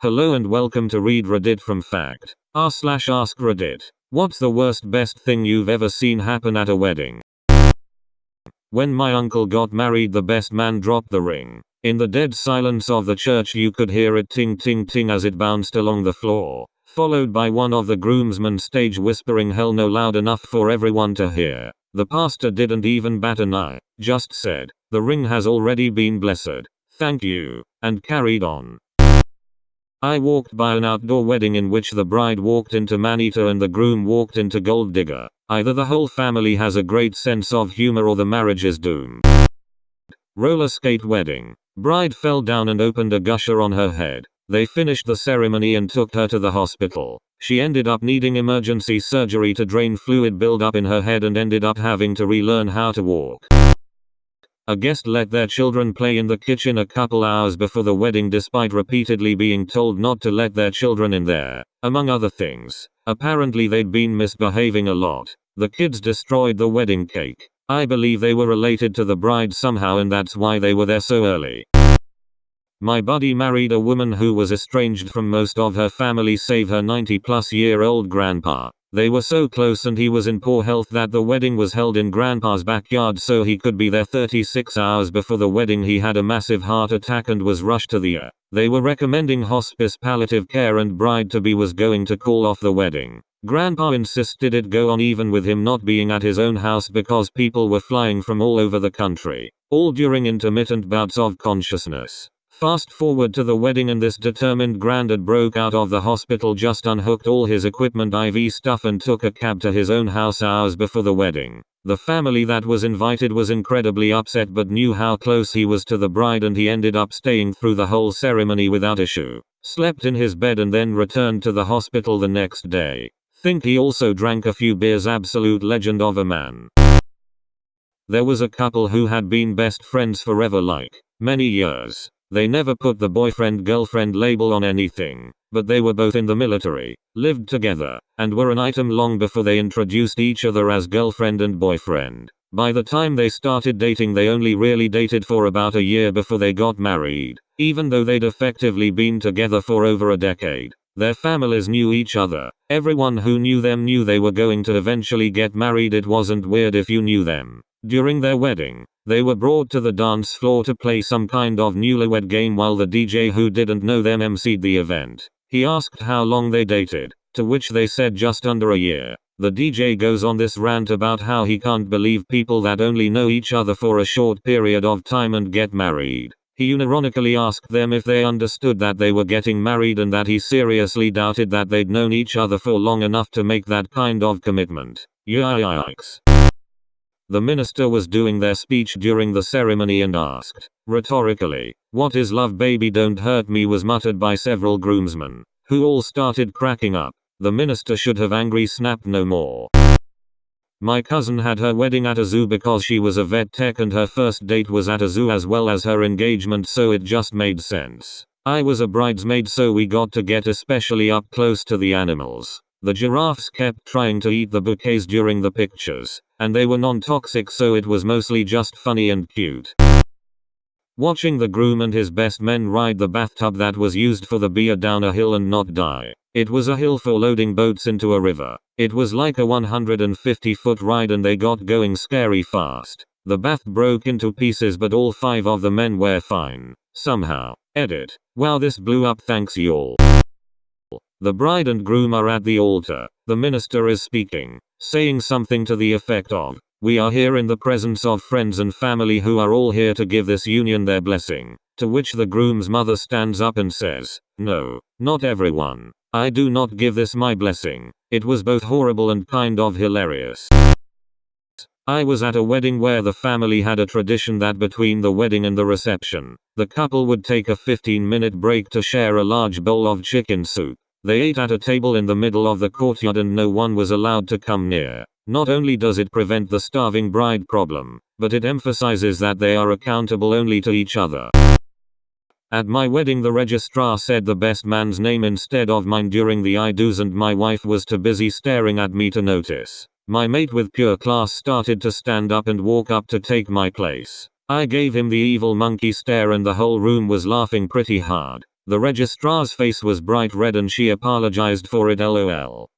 Hello and welcome to Read Reddit from Fact. r/AskReddit. What's the worst best thing you've ever seen happen at a wedding? When my uncle got married, the best man dropped the ring. In the dead silence of the church you could hear it ting ting ting as it bounced along the floor, followed by one of the groomsmen stage whispering hell no loud enough for everyone to hear. The pastor didn't even bat an eye, just said, "The ring has already been blessed. Thank you," and carried on. I walked by an outdoor wedding in which the bride walked into Maneater and the groom walked into Gold Digger. Either the whole family has a great sense of humor or the marriage is doomed. Rollerskate Wedding. Bride fell down and opened a gusher on her head. They finished the ceremony and took her to the hospital. She ended up needing emergency surgery to drain fluid buildup in her head and ended up having to relearn how to walk. A guest let their children play in the kitchen a couple hours before the wedding despite repeatedly being told not to let their children in there, among other things. Apparently they'd been misbehaving a lot. The kids destroyed the wedding cake. I believe they were related to the bride somehow and that's why they were there so early. My buddy married a woman who was estranged from most of her family save her 90-plus-year-old grandpa. They were so close and he was in poor health that the wedding was held in grandpa's backyard so he could be there 36 hours before the wedding. He had a massive heart attack and was rushed to the ER. They were recommending hospice palliative care and bride-to-be was going to call off the wedding. Grandpa insisted it go on even with him not being at his own house because people were flying from all over the country, all during intermittent bouts of consciousness. Fast forward to the wedding and this determined granddad broke out of the hospital, just unhooked all his equipment, IV stuff and took a cab to his own house hours before the wedding. The family that was invited was incredibly upset but knew how close he was to the bride and he ended up staying through the whole ceremony without issue. Slept in his bed and then returned to the hospital the next day. Think he also drank a few beers. Absolute legend of a man. There was a couple who had been best friends forever, like many years. They never put the boyfriend-girlfriend label on anything, but they were both in the military, lived together, and were an item long before they introduced each other as girlfriend and boyfriend. By the time they started dating they only really dated for about a year before they got married, even though they'd effectively been together for over a decade. Their families knew each other. Everyone who knew them knew they were going to eventually get married. It wasn't weird if you knew them. During their wedding, they were brought to the dance floor to play some kind of newlywed game while the DJ who didn't know them emceed the event. He asked how long they dated, to which they said just under a year. The DJ goes on this rant about how he can't believe people that only know each other for a short period of time and get married. He unironically asked them if they understood that they were getting married and that he seriously doubted that they'd known each other for long enough to make that kind of commitment. Yikes. The minister was doing their speech during the ceremony and asked, rhetorically, "What is love, baby, don't hurt me," was muttered by several groomsmen, who all started cracking up. The minister should have angry snapped no more. My cousin had her wedding at a zoo because she was a vet tech and her first date was at a zoo as well as her engagement, so it just made sense. I was a bridesmaid so we got to get especially up close to the animals. The giraffes kept trying to eat the bouquets during the pictures, and they were non-toxic so it was mostly just funny and cute. Watching the groom and his best men ride the bathtub that was used for the beer down a hill and not die. It was a hill for loading boats into a river. It was like a 150-foot ride and they got going scary fast. The bath broke into pieces but all 5 of the men were fine. Somehow. Edit. Wow, this blew up, thanks y'all. The bride and groom are at the altar. The minister is speaking, saying something to the effect of, "We are here in the presence of friends and family who are all here to give this union their blessing." To which the groom's mother stands up and says, "No, not everyone. I do not give this my blessing." It was both horrible and kind of hilarious. I was at a wedding where the family had a tradition that between the wedding and the reception, the couple would take a 15-minute break to share a large bowl of chicken soup. They ate at a table in the middle of the courtyard and no one was allowed to come near. Not only does it prevent the starving bride problem, but it emphasizes that they are accountable only to each other. At my wedding the registrar said the best man's name instead of mine during the I do's and my wife was too busy staring at me to notice. My mate with pure class started to stand up and walk up to take my place. I gave him the evil monkey stare and the whole room was laughing pretty hard. The registrar's face was bright red and she apologized for it, lol.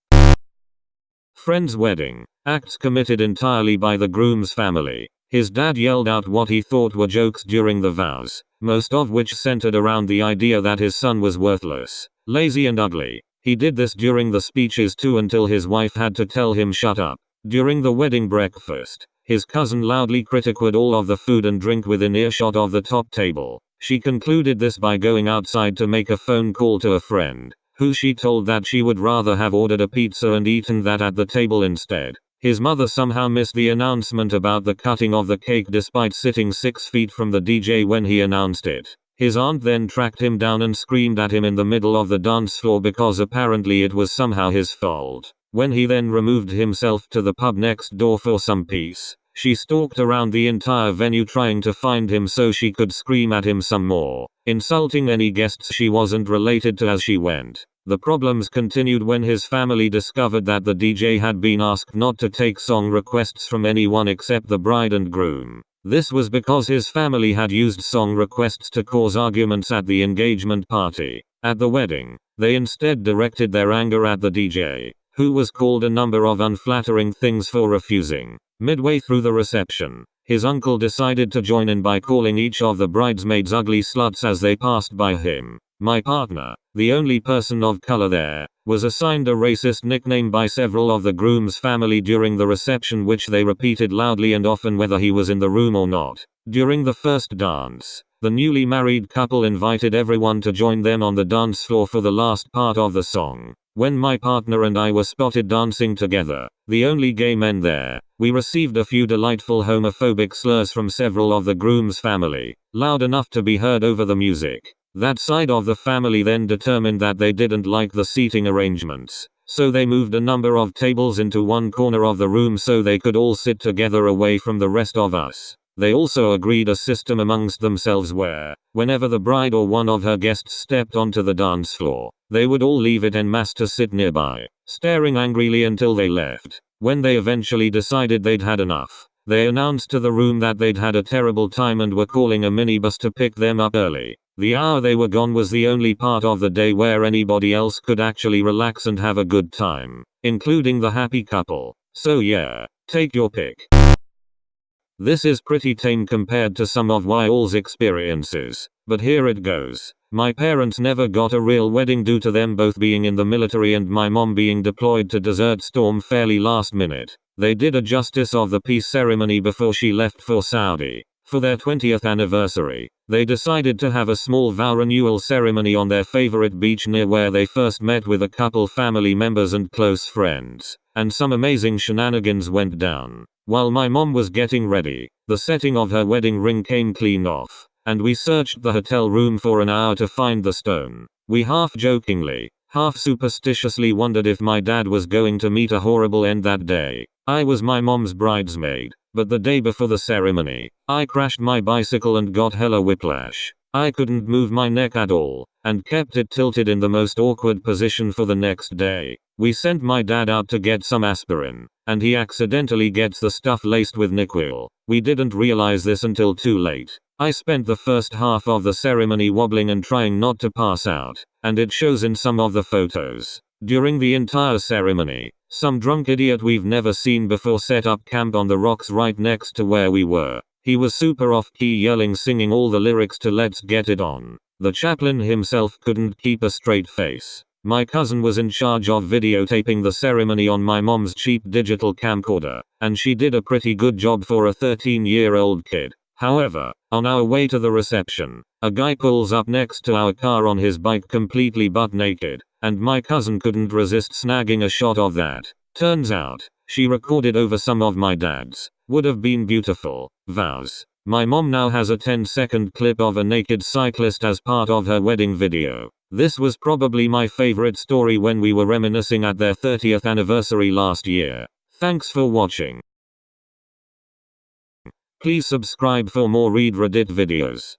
Friend's wedding. Acts committed entirely by the groom's family. His dad yelled out what he thought were jokes during the vows, most of which centered around the idea that his son was worthless, lazy and ugly. He did this during the speeches too until his wife had to tell him shut up. During the wedding breakfast, his cousin loudly critiqued all of the food and drink within earshot of the top table. She concluded this by going outside to make a phone call to a friend, who she told that she would rather have ordered a pizza and eaten that at the table instead. His mother somehow missed the announcement about the cutting of the cake despite sitting 6 feet from the DJ when he announced it. His aunt then tracked him down and screamed at him in the middle of the dance floor because apparently it was somehow his fault. When he then removed himself to the pub next door for some peace, she stalked around the entire venue trying to find him so she could scream at him some more, insulting any guests she wasn't related to as she went. The problems continued when his family discovered that the DJ had been asked not to take song requests from anyone except the bride and groom. This was because his family had used song requests to cause arguments at the engagement party. At the wedding, they instead directed their anger at the DJ, who was called a number of unflattering things for refusing. Midway through the reception, his uncle decided to join in by calling each of the bridesmaids ugly sluts as they passed by him. My partner, the only person of color there, was assigned a racist nickname by several of the groom's family during the reception, which they repeated loudly and often whether he was in the room or not. During the first dance, the newly married couple invited everyone to join them on the dance floor for the last part of the song. When my partner and I were spotted dancing together, the only gay men there, we received a few delightful homophobic slurs from several of the groom's family, loud enough to be heard over the music. That side of the family then determined that they didn't like the seating arrangements, so they moved a number of tables into one corner of the room so they could all sit together away from the rest of us. They also agreed a system amongst themselves where, whenever the bride or one of her guests stepped onto the dance floor, they would all leave it en masse to sit nearby, staring angrily until they left. When they eventually decided they'd had enough, they announced to the room that they'd had a terrible time and were calling a minibus to pick them up early. The hour they were gone was the only part of the day where anybody else could actually relax and have a good time, including the happy couple. So yeah, take your pick. This is pretty tame compared to some of y'all's experiences, but here it goes. My parents never got a real wedding due to them both being in the military and my mom being deployed to Desert Storm fairly last minute. They did a justice of the peace ceremony before she left for Saudi. For their 20th anniversary, they decided to have a small vow renewal ceremony on their favorite beach near where they first met with a couple family members and close friends, and some amazing shenanigans went down. While my mom was getting ready, the setting of her wedding ring came clean off, and we searched the hotel room for an hour to find the stone. We half jokingly, half superstitiously wondered if my dad was going to meet a horrible end that day. I was my mom's bridesmaid, but the day before the ceremony, I crashed my bicycle and got hella whiplash. I couldn't move my neck at all, and kept it tilted in the most awkward position for the next day. We sent my dad out to get some aspirin, and he accidentally gets the stuff laced with NyQuil. We didn't realize this until too late. I spent the first half of the ceremony wobbling and trying not to pass out, and it shows in some of the photos. During the entire ceremony, some drunk idiot we've never seen before set up camp on the rocks right next to where we were. He was super off-key yelling, singing all the lyrics to Let's Get It On. The chaplain himself couldn't keep a straight face. My cousin was in charge of videotaping the ceremony on my mom's cheap digital camcorder, and she did a pretty good job for a 13-year-old kid. However, on our way to the reception, a guy pulls up next to our car on his bike completely butt naked, and my cousin couldn't resist snagging a shot of that. Turns out, she recorded over some of my dad's would have been beautiful vows. My mom now has a 10-second clip of a naked cyclist as part of her wedding video. This was probably my favorite story when we were reminiscing at their 30th anniversary last year. Thanks for watching. Please subscribe for more Read Reddit videos.